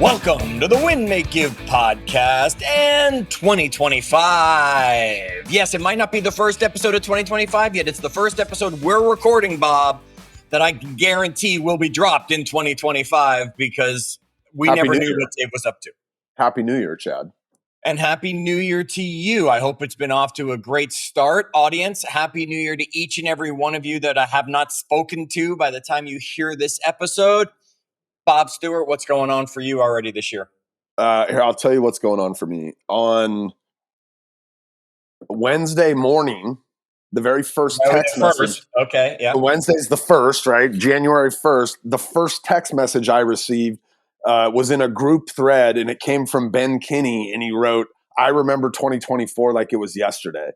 Welcome to the Win, Make, Give podcast and 2025. Yes, it might not be the first episode of 2025 yet. It's the first episode we're recording, Bob, that I can guarantee will be dropped in 2025 because we never knew what Dave was up to. Happy New Year, Chad. And Happy New Year to you. I hope it's been off to a great start. Audience, Happy New Year to each and every one of you that I have not spoken to by the time you hear this episode. Bob Stewart, what's going on for you already this year? Here, I'll tell you what's going on for me. On Wednesday morning, the very first text message. Okay, yeah. Wednesday's the 1st, right? January 1st. The first text message I received was in a group thread, and it came from Ben Kinney, and he wrote, "I remember 2024 like it was yesterday."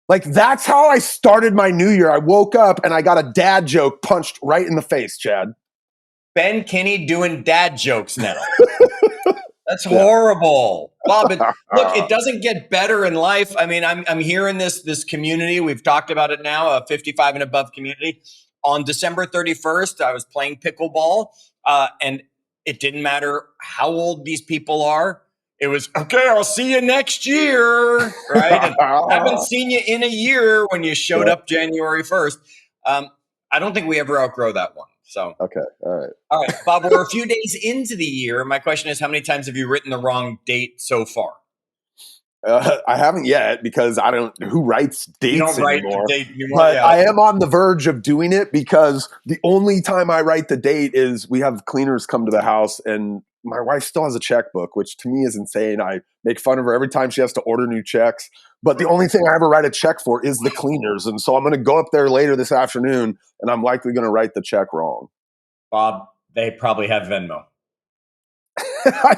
Like, that's how I started my new year. I woke up, and I got a dad joke punched right in the face, Chad. Ben Kinney doing dad jokes now. That's horrible. Bob, look, it doesn't get better in life. I mean, I'm here in this community. We've talked about it now, a 55 and above community. On December 31st, I was playing pickleball, and it didn't matter how old these people are. It was, okay, I'll see you next year, right? And I haven't seen you in a year when you showed up January 1st. I don't think we ever outgrow that one. So okay, all right, Bob. We're a few days into the year. My question is, how many times have you written the wrong date so far? I haven't yet because I don't. Who writes dates you don't write anymore? The date anymore? But yeah. I am on the verge of doing it because the only time I write the date is we have cleaners come to the house, and my wife still has a checkbook, which to me is insane. I make fun of her every time she has to order new checks. But the only thing I ever write a check for is the cleaners. And so I'm going to go up there later this afternoon, and I'm likely going to write the check wrong. Bob, they probably have Venmo.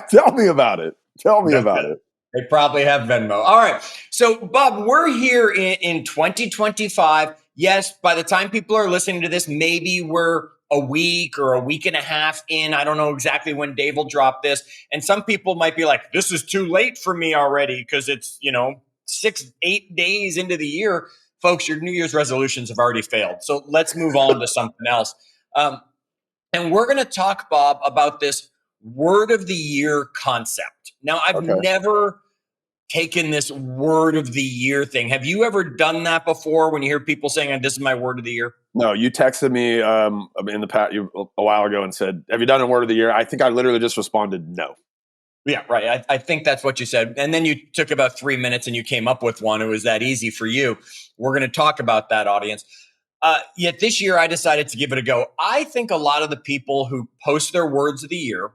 Tell me about it. They probably have Venmo. All right. So, Bob, we're here in 2025. Yes, by the time people are listening to this, maybe we're a week or a week and a half in. I don't know exactly when Dave will drop this. And some people might be like, this is too late for me already because it's, 6-8 days into the year. Folks, your New Year's resolutions have already failed. So let's move on to something else. And we're going to talk, Bob, about this word of the year concept. Now, I've never taken this word of the year thing. Have you ever done that before when you hear people saying, this is my word of the year? No, you texted me in the past a while ago and said, have you done a word of the year? I think I literally just responded, no. Yeah, right. I think that's what you said. And then you took about 3 minutes and you came up with one. It was that easy for you. We're going to talk about that, audience. Yet this year, I decided to give it a go. I think a lot of the people who post their words of the year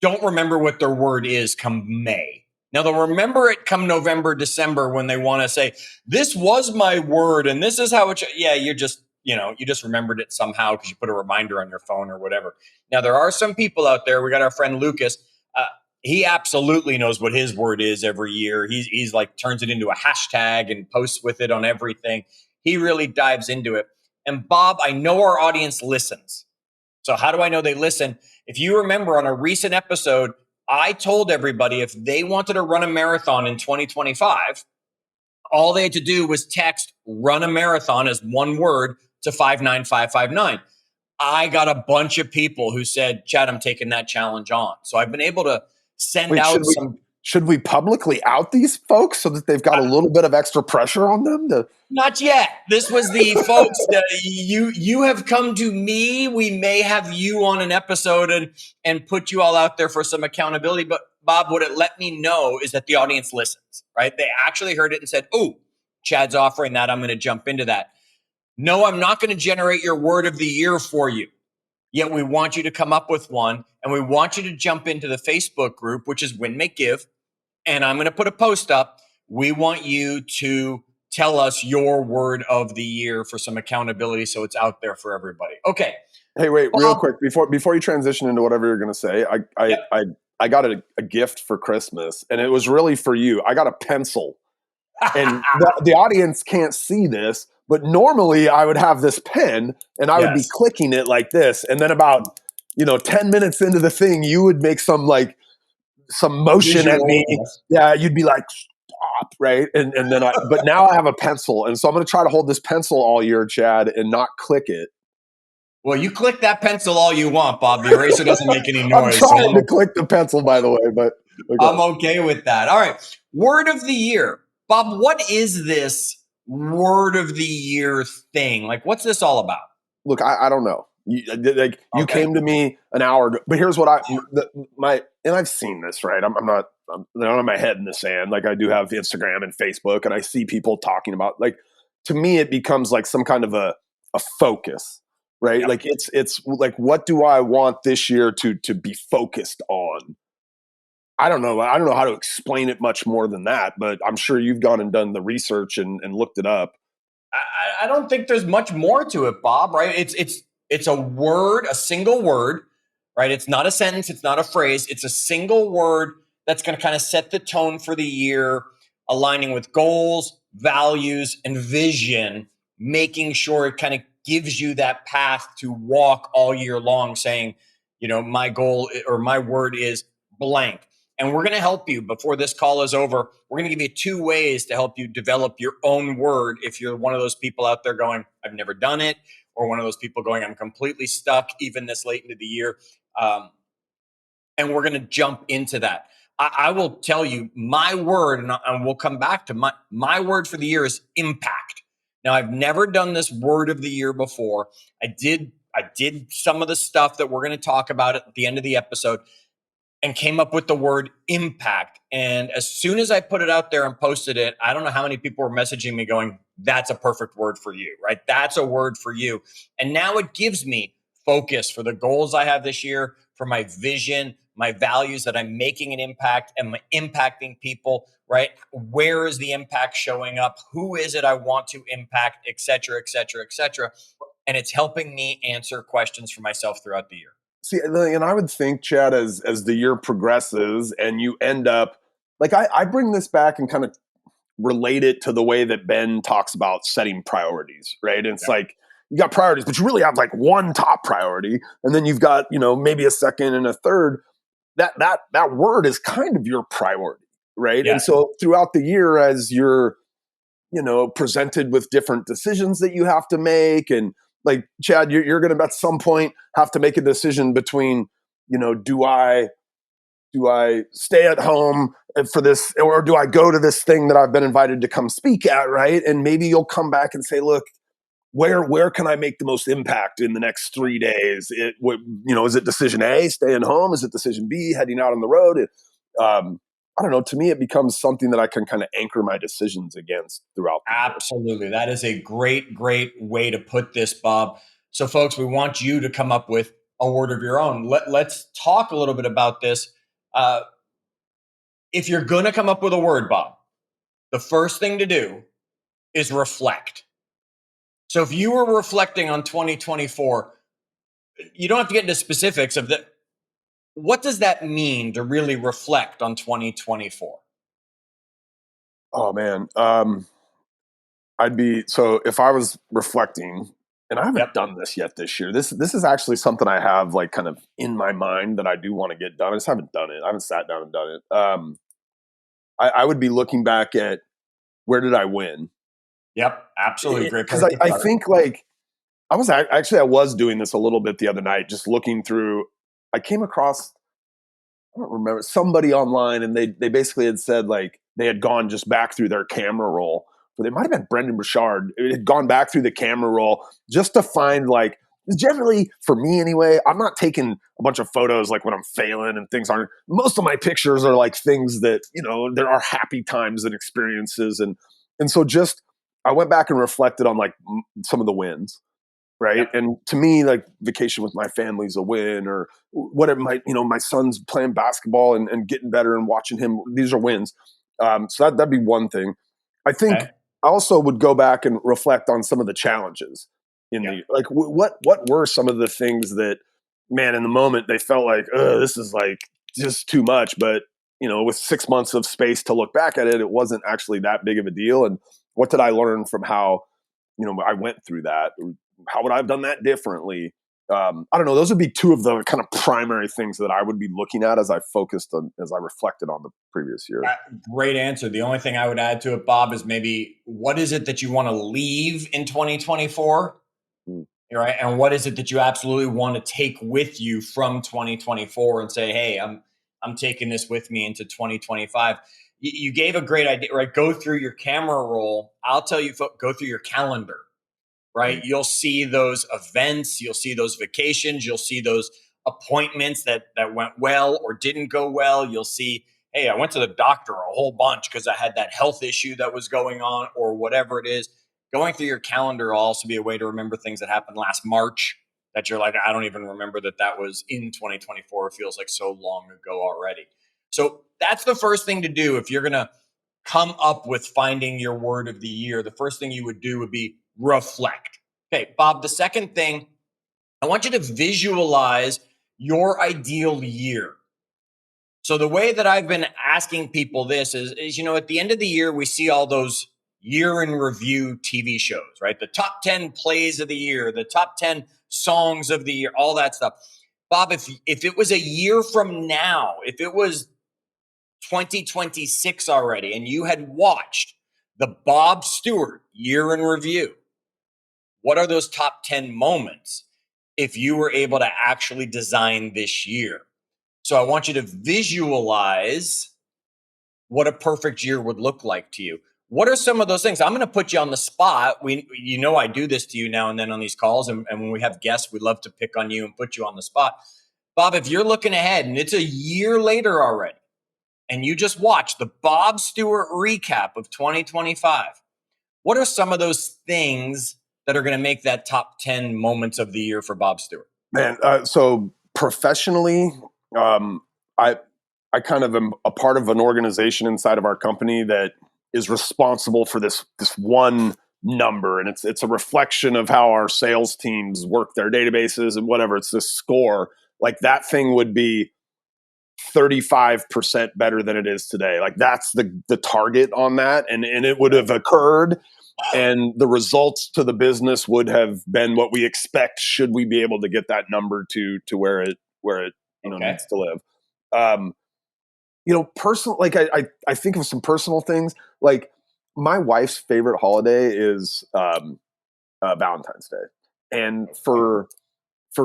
don't remember what their word is come May. Now, they'll remember it come November, December when they want to say, this was my word and this is how it you just remembered it somehow because you put a reminder on your phone or whatever. Now, there are some people out there. We got our friend Lucas. He absolutely knows what his word is every year. He's like turns it into a hashtag and posts with it on everything. He really dives into it. And Bob, I know our audience listens. So how do I know they listen? If you remember on a recent episode, I told everybody if they wanted to run a marathon in 2025, all they had to do was text run a marathon as one word to 59559. I got a bunch of people who said, Chad, I'm taking that challenge on. So I've been able to send out some. Should we publicly out these folks so that they've got a little bit of extra pressure on them? Not yet. This was the folks that you have come to me. We may have you on an episode and put you all out there for some accountability. But Bob, what it let me know is that the audience listens, right? They actually heard it and said, oh, Chad's offering that. I'm going to jump into that. No, I'm not going to generate your word of the year for you. Yet we want you to come up with one, and we want you to jump into the Facebook group, which is Win, Make, Give. And I'm going to put a post up. We want you to tell us your word of the year for some accountability so it's out there for everybody. Okay. Hey, wait, real quick. Before you transition into whatever you're going to say, I got a gift for Christmas, and it was really for you. I got a pencil. And the audience can't see this, but normally I would have this pen, and I would be clicking it like this. And then about 10 minutes into the thing, you would make some motion at me. Yeah, you'd be like, stop, right? And then but now I have a pencil, and so I'm going to try to hold this pencil all year, Chad, and not click it. Well, you click that pencil all you want, Bob. The eraser doesn't make any I'm noise. So trying to click the pencil, by the way, but I'm okay. okay with that. All right. Word of the year. Bob, what is this word of the year thing? Like, what's this all about? Look, I don't know. You Okay. came to me an hour ago, but here's what and I've seen this, right? I'm not on my head in the sand. Like I do have Instagram and Facebook, and I see people talking about, like, to me it becomes like some kind of a focus, right? Yep. Like it's like, what do I want this year to be focused on? I don't know. I don't know how to explain it much more than that, but I'm sure you've gone and done the research and looked it up. I don't think there's much more to it, Bob. Right? It's a word, a single word, right? It's not a sentence, it's not a phrase. It's a single word that's going to kind of set the tone for the year, aligning with goals, values, and vision, making sure it kind of gives you that path to walk all year long, saying, my goal or my word is blank. And we're going to help you before this call is over. We're going to give you 2 ways to help you develop your own word. If you're one of those people out there going, I've never done it, or one of those people going, I'm completely stuck even this late into the year. And we're going to jump into that. I will tell you my word, and we'll come back to my word for the year is impact. Now, I've never done this word of the year before. I did some of the stuff that we're going to talk about at the end of the episode, and came up with the word impact. And as soon as I put it out there and posted it, I don't know how many people were messaging me going, that's a perfect word for you, right? That's a word for you. And now it gives me focus for the goals I have this year, for my vision, my values, that I'm making an impact and impacting people, right? Where is the impact showing up? Who is it I want to impact, et cetera, et cetera, et cetera. And it's helping me answer questions for myself throughout the year. See, and I would think, Chad, as the year progresses and you end up, like, I bring this back and kind of relate it to the way that Ben talks about setting priorities, right? And it's Yep. like, you got priorities, but you really have like one top priority, and then you've got, maybe a second and a third. That word is kind of your priority, right? And Yes. so throughout the year, as you're, presented with different decisions that you have to make, and like, Chad, you're going to at some point have to make a decision between, do I stay at home for this, or do I go to this thing that I've been invited to come speak at, right? And maybe you'll come back and say, look, where can I make the most impact in the next 3 days? Is it decision A, staying home? Is it decision B, heading out on the road? I don't know. To me, it becomes something that I can kind of anchor my decisions against throughout the year. Absolutely. That is a great, great way to put this, Bob. So, folks, we want you to come up with a word of your own. Let's talk a little bit about this. Uh, if you're going to come up with a word, Bob, the first thing to do is reflect. So, if you were reflecting on 2024, you don't have to get into specifics of that. What does that mean to really reflect on 2024? Oh man, so if I was reflecting, and I haven't Yep. done this yet this year. This is actually something I have, like, kind of in my mind that I do want to get done. I just haven't done it. I haven't sat down and done it. I would be looking back at, where did I win? Yep. Absolutely. Great Because place to I start. think, like, I was doing this a little bit the other night, just looking through. I came across, I don't remember, somebody online, and they basically had said, like, they had gone just back through their camera roll. But it might have been Brendan Burchard. It had gone back through the camera roll just to find, like, generally for me anyway, I'm not taking a bunch of photos like when I'm failing and things aren't. Most of my pictures are like things that, there are happy times and experiences, and so just I went back and reflected on, like, some of the wins, right? Yep. And to me, like, vacation with my family's a win, or what it might, my son's playing basketball and getting better and watching him. These are wins. So that'd be one thing. I think Okay. I also would go back and reflect on some of the challenges in Yep. the, like, what were some of the things that, man, in the moment they felt like, this is like just too much, but with 6 months of space to look back at it, it wasn't actually that big of a deal. And what did I learn from how, I went through that? How would I have done that differently? I don't know. Those would be two of the kind of primary things that I would be looking at as I reflected on the previous year. Great answer. The only thing I would add to it, Bob, is maybe what is it that you want to leave in 2024? right? And what is it that you absolutely want to take with you from 2024 and say, hey, I'm taking this with me into 2025. You gave a great idea, right? Go through your camera roll. I'll tell you, go through your calendar, right? You'll see those events, you'll see those vacations, you'll see those appointments that went well or didn't go well. You'll see, hey, I went to the doctor a whole bunch because I had that health issue that was going on or whatever it is. Going through your calendar will also be a way to remember things that happened last March that you're like, I don't even remember that was in 2024. It feels like so long ago already. So that's the first thing to do if you're going to come up with finding your word of the year. The first thing you would do would be reflect. Okay, Bob, the second thing, I want you to visualize your ideal year. So the way that I've been asking people this is, at the end of the year, we see all those year in review TV shows, right? The top 10 plays of the year, the top 10 songs of the year, all that stuff. Bob, if it was a year from now, if it was 2026 already, and you had watched the Bob Stewart year in review, what are those top 10 moments if you were able to actually design this year? So I want you to visualize what a perfect year would look like to you. What are some of those things? I'm going to put you on the spot. I do this to you now and then on these calls. And when we have guests, we love to pick on you and put you on the spot. Bob, if you're looking ahead and it's a year later already, and you just watched the Bob Stewart recap of 2025, what are some of those things that are going to make that top 10 moments of the year for Bob Stewart? Man, so professionally, I kind of am a part of an organization inside of our company that is responsible for this one number, and it's a reflection of how our sales teams work their databases and whatever. It's this score. Like that thing would be 35% better than it is today. Like that's the target on that, and it would have occurred, and the results to the business would have been what we expect should we be able to get that number to where it needs to live. Personal, like I think of some personal things. Like my wife's favorite holiday is Valentine's Day, and for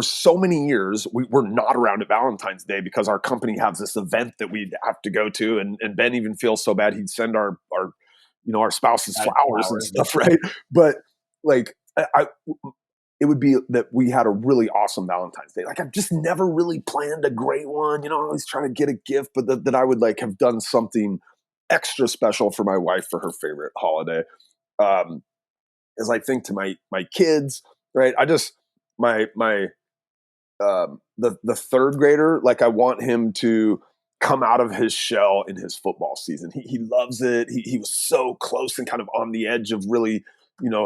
so many years, we're not around at Valentine's Day because our company has this event that we'd have to go to. And Ben even feels so bad. He'd send our spouses flowers and stuff, right? But like, it would be that we had a really awesome Valentine's Day. Like I've just never really planned a great one. I always try to get a gift, but that I would like have done something extra special for my wife for her favorite holiday. As I think to my kids, right? The third grader, like I want him to come out of his shell in his football season. He loves it. He was so close and kind of on the edge of really,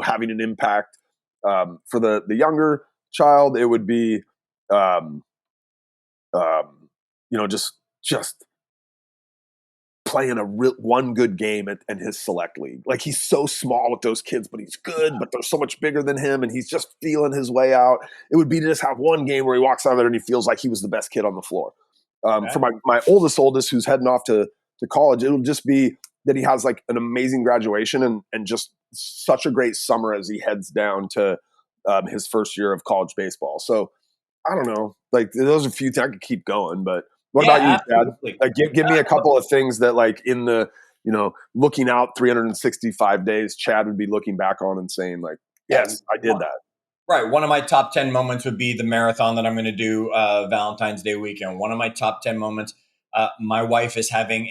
having an impact. For the younger child, it would be, just playing one good game and his select league. Like he's so small with those kids, but he's good, but they're so much bigger than him and he's just feeling his way out. It would be to just have one game where he walks out there and he feels like he was the best kid on the floor. For my oldest who's heading off to college, it'll just be that he has like an amazing graduation and just such a great summer as he heads down to his first year of college baseball. So I don't know, like those are a few things. I could keep going, but what about you, Chad? Like, give me a couple of things that, like, in the, looking out 365 days, Chad would be looking back on and saying, like, yes, I did that. Right. One of my top 10 moments would be the marathon that I'm going to do Valentine's Day weekend. One of my top 10 moments, my wife is having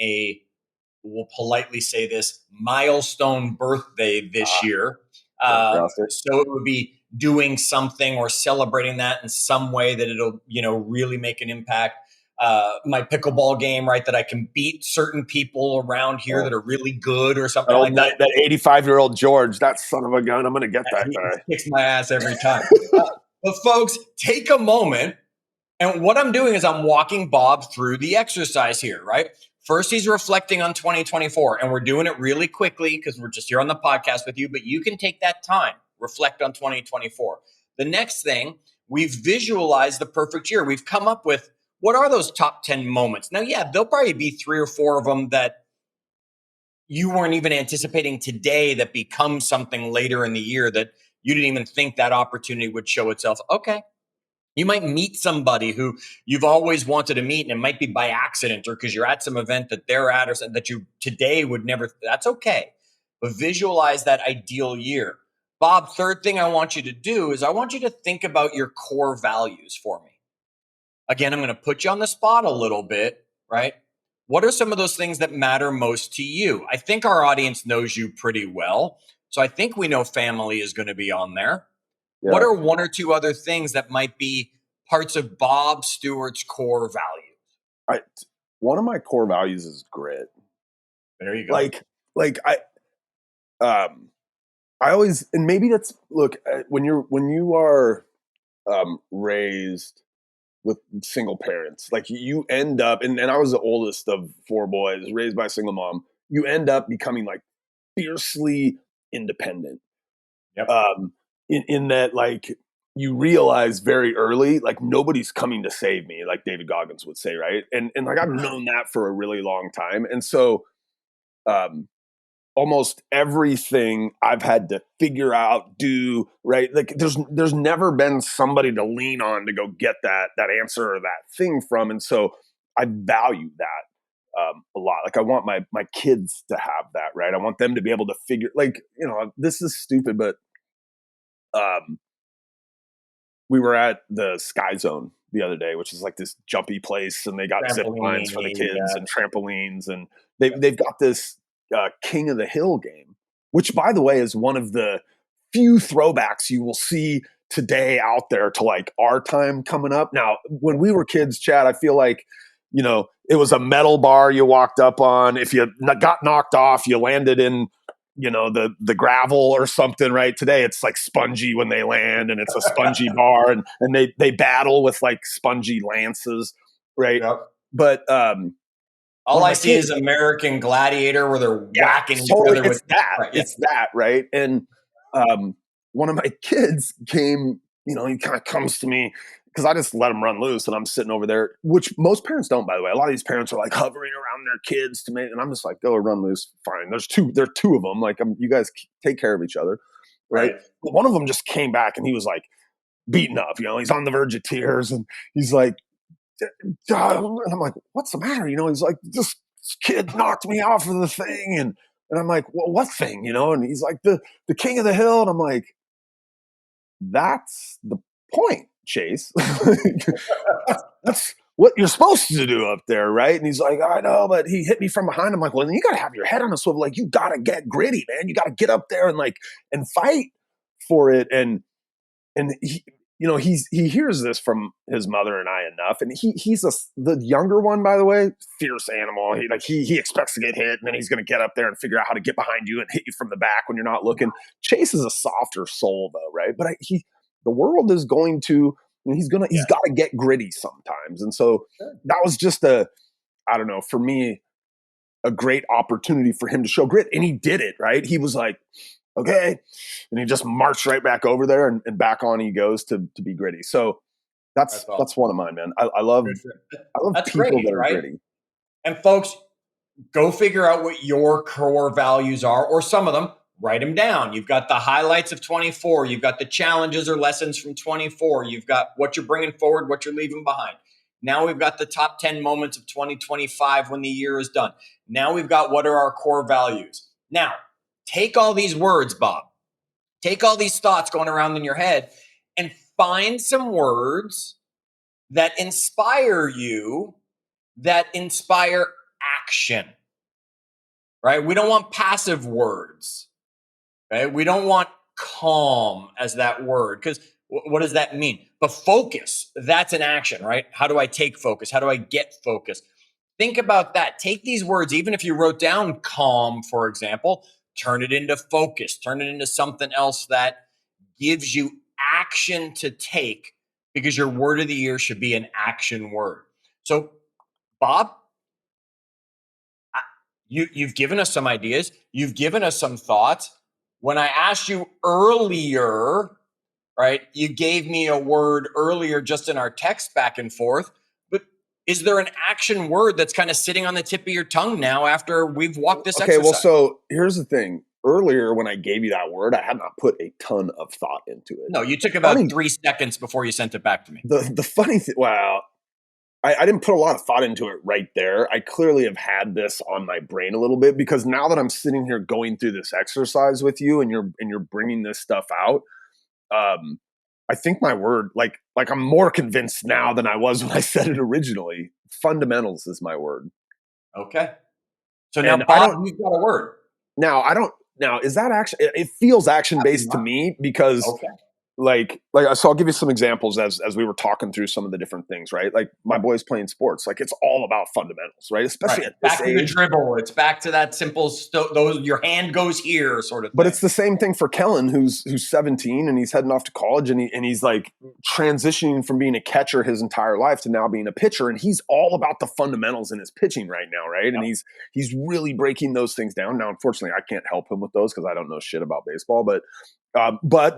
we'll politely say this, milestone birthday this year. So it would be doing something or celebrating that in some way that it'll, really make an impact. My pickleball game, right? That I can beat certain people around here that are really good or something like that. That 85-year-old George, that son of a gun, I'm going to get that guy. He kicks my ass every time. But folks, take a moment. And what I'm doing is I'm walking Bob through the exercise here, right? First, he's reflecting on 2024, and we're doing it really quickly because we're just here on the podcast with you, but you can take that time, reflect on 2024. The next thing, we've visualized the perfect year. We've come up with what are those top 10 moments? Now, yeah, there'll probably be 3 or 4 of them that you weren't even anticipating today that become something later in the year that, You didn't even think that opportunity would show itself. Okay. You might meet somebody who you've always wanted to meet, and it might be by accident or because you're at some event that they're at or something that you today would never. That's okay. But visualize that ideal year. Bob, third thing I want you to do is I want you to think about your core values for me. Again, I'm going to put you on the spot a little bit, right? What are some of those things that matter most to you? I think our audience knows you pretty well. So I think we know family is going to be on there. Yeah. What are one or two other things that might be parts of Bob Stewart's core values? One of my core values is grit. There you go. Like I always, and maybe that's, look, when you are raised with single parents, like you end up, and I was the oldest of four boys raised by a single mom, you end up becoming like fiercely independent. Yep. In that, like, you realize very early, like, nobody's coming to save me, like David Goggins would say, right? And like, I've known that for a really long time. And so almost everything I've had to figure out, do, right? Like, there's never been somebody to lean on to go get that answer or that thing from. And so I value that a lot. Like, I want my kids to have that, right? I want them to be able to figure, like, this is stupid, but we were at the Sky Zone the other day, which is like this jumpy place, and they got zip lines for the kids and trampolines, and they've got this King of the Hill game, which, by the way, is one of the few throwbacks you will see today out there to like our time coming up. Now, when we were kids, Chad, I feel like, it was a metal bar you walked up on. If you got knocked off, you landed in the gravel or something, right? Today it's like spongy when they land, and it's a spongy bar, and they battle with like spongy lances, right? Yep. But all I see is American Gladiator, where they're whacking each other with that. Right, it's that, right? And one of my kids came, he kind of comes to me because I just let him run loose, and I'm sitting over there, which most parents don't, by the way. A lot of these parents are like hovering around their kids to make, and I'm just like, go run loose, fine. There are two of them. Like, you guys take care of each other, right? But one of them just came back, and he was like beaten up. He's on the verge of tears, and he's like, and I'm like, what's the matter? He's like, this kid knocked me off of the thing, and I'm like, well, what thing? And he's like, the King of the Hill, and I'm like, that's the point, Chase. That's what you're supposed to do up there, right? And he's like, I know, but he hit me from behind. I'm like, well, then you got to have your head on a swivel. Like, you got to get gritty, man. You got to get up there and fight for it. And he hears this from his mother and I enough, and he's the younger one, by the way, fierce animal. He expects to get hit, and then he's going to get up there and figure out how to get behind you and hit you from the back when you're not looking. Chase is a softer soul, though, right? But the world is going to, he's got to get gritty sometimes, and so that was just I don't know, for me, a great opportunity for him to show grit, and he did it, right? He was like, okay, and he just marched right back over there, and back on he goes to be gritty. So that's one of mine, man. I love that's people great, that are right? gritty. And folks, go figure out what your core values are, or some of them. Write them down. You've got the highlights of 24. You've got the challenges or lessons from 24. You've got what you're bringing forward, what you're leaving behind. Now we've got the top 10 moments of 2025 when the year is done. Now we've got what are our core values. Now, take all these words, Bob. Take all these thoughts going around in your head and find some words that inspire you, that inspire action, right? We don't want passive words, right? We don't want calm as that word, because what does that mean? But focus, that's an action, right? How do I take focus? How do I get focus? Think about that. Take these words, even if you wrote down calm, for example, turn it into focus, turn it into something else that gives you action to take, because your word of the year should be an action word. So, Bob, you've given us some ideas. You've given us some thoughts. When I asked you earlier, right, you gave me a word earlier just in our text back and forth. But is there an action word that's kind of sitting on the tip of your tongue now after we've walked this exercise? Well, so here's the thing. earlier when I gave you that word, I had not put a ton of thought into it. No, you took about 3 seconds before you sent it back to me. The funny thing, wow, I didn't put a lot of thought into it right there. I clearly have had this on my brain a little bit, because now that I'm sitting here going through this exercise with you, and you're bringing this stuff out, I think my word, like I'm more convinced now than I was when I said it originally. Fundamentals is my word. Okay. So now, And Bob, you've got a word. Now, is that action? It feels action based to me, because Okay. So I'll give you some examples as we were talking through some of the different things, right? Like my boys playing sports, like it's all about fundamentals, right? Especially at this back to age. the dribble. It's back to that simple, those your hand goes here sort of thing. But it's the same thing for Kellen, who's 17 and he's heading off to college, and he's like transitioning from being a catcher his entire life to now being a pitcher, and he's all about the fundamentals in his pitching right now, right? And he's really breaking those things down. Now, unfortunately, I can't help him with those because I don't know shit about baseball, but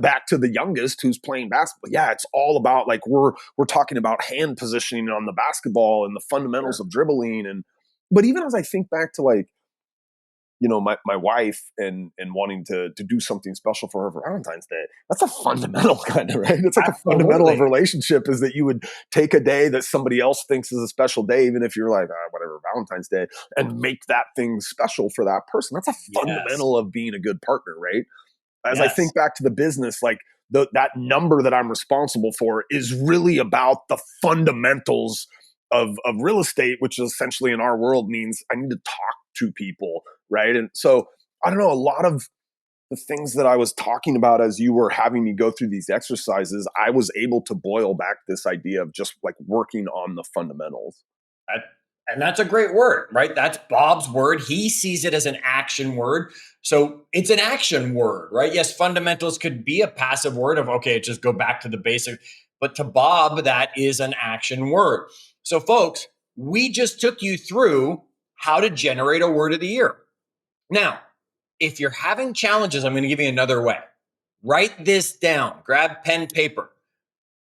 back to the youngest who's playing basketball. Yeah, it's all about, like, we're talking about hand positioning on the basketball and the fundamentals of dribbling. But even as I think back to, like, you know, my wife and wanting to do something special for her for Valentine's Day, that's a fundamental kind of, right? It's like a fundamental of relationship, is that you would take a day that somebody else thinks is a special day, even if you're like, whatever, Valentine's Day, and make that thing special for that person. That's a fundamental of being a good partner, right? As I think back to the business, like that number that I'm responsible for is really about the fundamentals of real estate, which essentially in our world means I need to talk to people, right? And so I don't know, a lot of the things that I was talking about as you were having me go through these exercises, I was able to boil back this idea of just like working on the fundamentals. And that's a great word, right? That's Bob's word. He sees it as an action word. So it's an action word, right? Yes, fundamentals could be a passive word of, okay, just go back to the basic. But to Bob, that is an action word. So folks, we just took you through how to generate a word of the year. Now, if you're having challenges, I'm going to give you another way. Write this down. Grab pen, paper,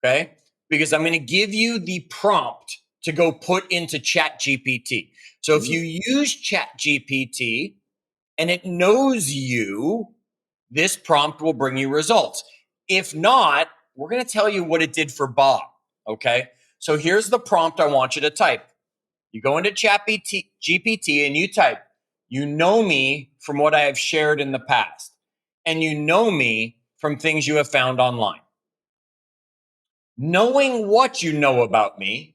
okay? Because I'm going to give you the prompt to go put into ChatGPT. So if you use ChatGPT and it knows you, this prompt will bring you results. If not, we're going to tell you what it did for Bob, okay? So here's the prompt I want you to type. You go into ChatGPT and you type, you know me from what I have shared in the past, and you know me from things you have found online. Knowing what you know about me,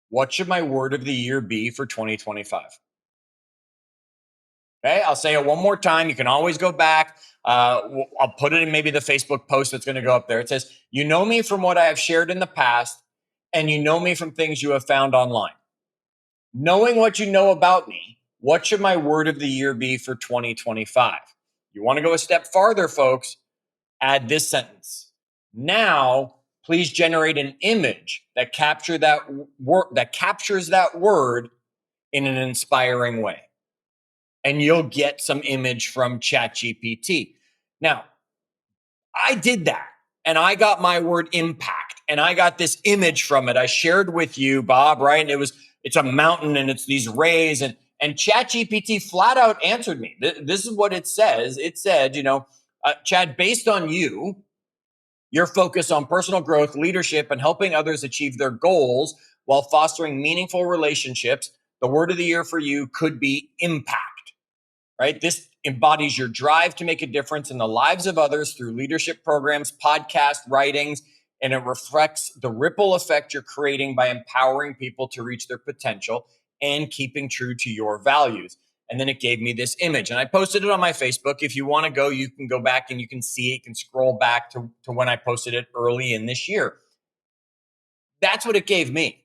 what should my word of the year be for 2025? Okay, I'll say it one more time. You can always go back. I'll put it in maybe the Facebook post that's going to go up there. It says, you know me from what I have shared in the past, and you know me from things you have found online. Knowing what you know about me, what should my word of the year be for 2025? You want to go a step farther, folks? Add this sentence. Now, please generate an image that captures that word in an inspiring way. And you'll get some image from ChatGPT. Now, I did that and I got my word impact and I got this image from it. I shared with you, Bob, right? And it's a mountain and it's these rays and ChatGPT flat out answered me. This is what it says. It said, Chad, based on your focus on personal growth, leadership, and helping others achieve their goals while fostering meaningful relationships, the word of the year for you could be impact, right? This embodies your drive to make a difference in the lives of others through leadership programs, podcast writings, and it reflects the ripple effect you're creating by empowering people to reach their potential and keeping true to your values. And then it gave me this image and I posted it on my Facebook. If you want to go, you can go back and you can see it. You can scroll back to when I posted it early in this year. That's what it gave me.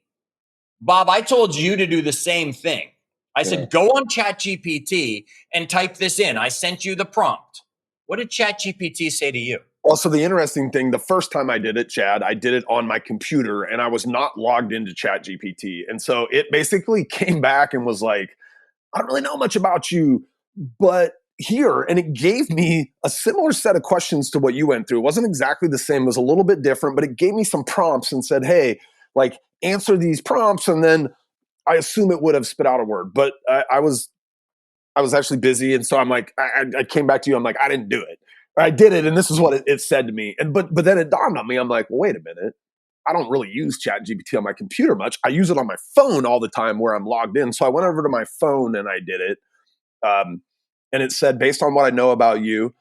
Bob, I told you to do the same thing. I said, go on ChatGPT and type this in. I sent you the prompt. What did ChatGPT say to you? Also, the interesting thing, the first time I did it, Chad, I did it on my computer and I was not logged into ChatGPT. And so it basically came back and was like, I don't really know much about you, but here, and it gave me a similar set of questions to what you went through. It wasn't exactly the same. It was a little bit different, but it gave me some prompts and said, hey, like, answer these prompts. And then I assume it would have spit out a word, but I was I was actually busy. And so I'm like, I came back to you. I'm like, I didn't do it. I did it. And this is what it said to me. And but then it dawned on me. I'm like, well, wait a minute. I don't really use ChatGPT on my computer much. I use it on my phone all the time where I'm logged in. So I went over to my phone and I did it. And it said, based on what I know about you,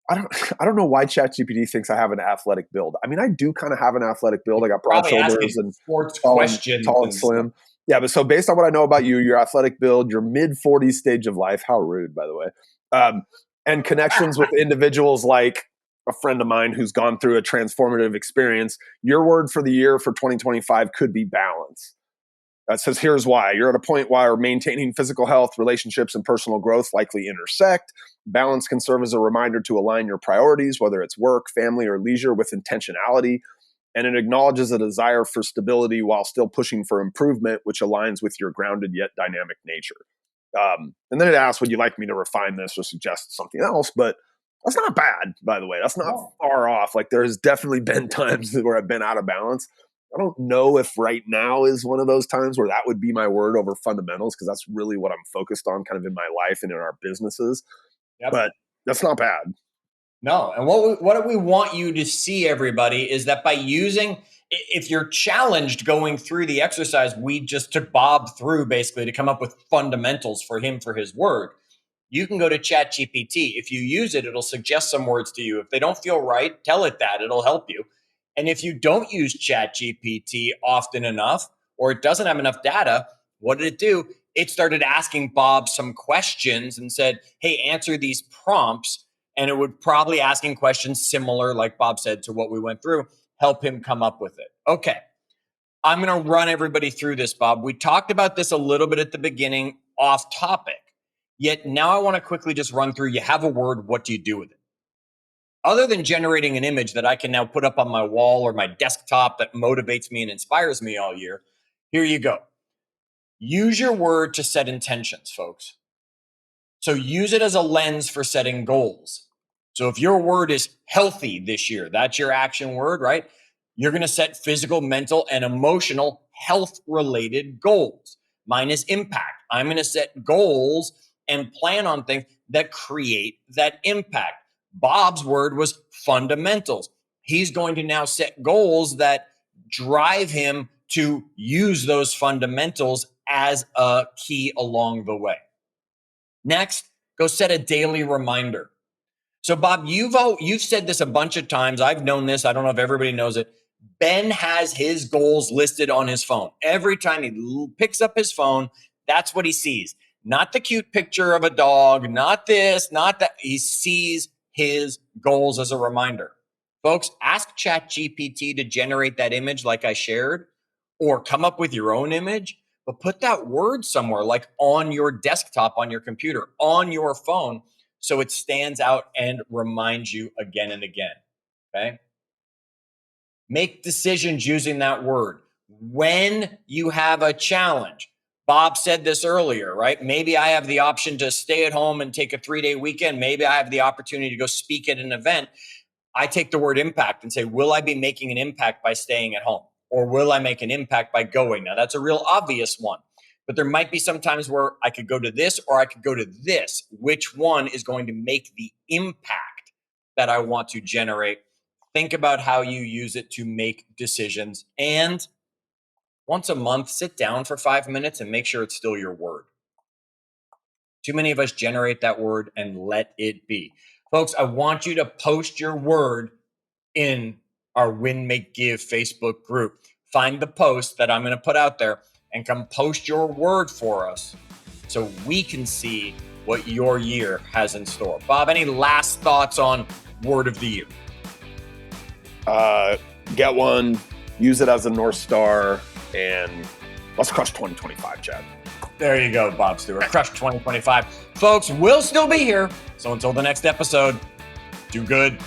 I don't know why ChatGPT thinks I have an athletic build. I mean, I do kind of have an athletic build. I got broad shoulders and sports tall questions and slim. Yeah, but so based on what I know about you, your athletic build, your mid-40s stage of life, how rude, by the way, and connections with individuals like a friend of mine who's gone through a transformative experience, your word for the year for 2025 could be balance. That says, here's why. You're at a point where maintaining physical health, relationships, and personal growth likely intersect. Balance can serve as a reminder to align your priorities, whether it's work, family, or leisure, with intentionality. And it acknowledges a desire for stability while still pushing for improvement, which aligns with your grounded yet dynamic nature. And then it asks, would you like me to refine this or suggest something else? But that's not bad, by the way. That's not far off. Like, there's definitely been times where I've been out of balance. I don't know if right now is one of those times where that would be my word over fundamentals, because that's really what I'm focused on kind of in my life and in our businesses. Yep. But that's not bad. No. And what we want you to see, everybody, is that by using, if you're challenged going through the exercise we just took Bob through basically to come up with fundamentals for him for his word, you can go to ChatGPT. If you use it, it'll suggest some words to you. If they don't feel right, tell it that. It'll help you. And if you don't use ChatGPT often enough, or it doesn't have enough data, what did it do? It started asking Bob some questions and said, hey, answer these prompts. And it would probably asking questions similar, like Bob said, to what we went through, help him come up with it. Okay. I'm going to run everybody through this, Bob. We talked about this a little bit at the beginning, off topic. Yet now I want to quickly just run through. You have a word. What do you do with it? Other than generating an image that I can now put up on my wall or my desktop that motivates me and inspires me all year, here you go. Use your word to set intentions, folks. So use it as a lens for setting goals. So if your word is healthy this year, that's your action word, right? You're going to set physical, mental, and emotional health-related goals. Mine is impact. I'm going to set goals and plan on things that create that impact. Bob's word was fundamentals. He's going to now set goals that drive him to use those fundamentals as a key along the way. Next, go set a daily reminder. So, Bob, you've said this a bunch of times. I've known this. I don't know if everybody knows it. Ben has his goals listed on his phone. Every time he picks up his phone, that's what he sees. Not the cute picture of a dog, not this, not that. He sees his goals as a reminder. Folks, ask ChatGPT to generate that image like I shared, or come up with your own image, but put that word somewhere, like on your desktop, on your computer, on your phone, so it stands out and reminds you again and again, okay? Make decisions using that word. When you have a challenge, Bob said this earlier, right? Maybe I have the option to stay at home and take a 3-day weekend. Maybe I have the opportunity to go speak at an event. I take the word impact and say, will I be making an impact by staying at home? Or will I make an impact by going? Now, that's a real obvious one. But there might be some times where I could go to this or I could go to this. Which one is going to make the impact that I want to generate? Think about how you use it to make decisions. And once a month, sit down for 5 minutes and make sure it's still your word. Too many of us generate that word and let it be. Folks, I want you to post your word in our Win, Make, Give Facebook group. Find the post that I'm going to put out there and come post your word for us so we can see what your year has in store. Bob, any last thoughts on word of the year? Get one, use it as a North Star, and let's crush 2025, Chad. There you go, Bob Stewart. Crush 2025. Folks, we'll still be here. So until the next episode, do good.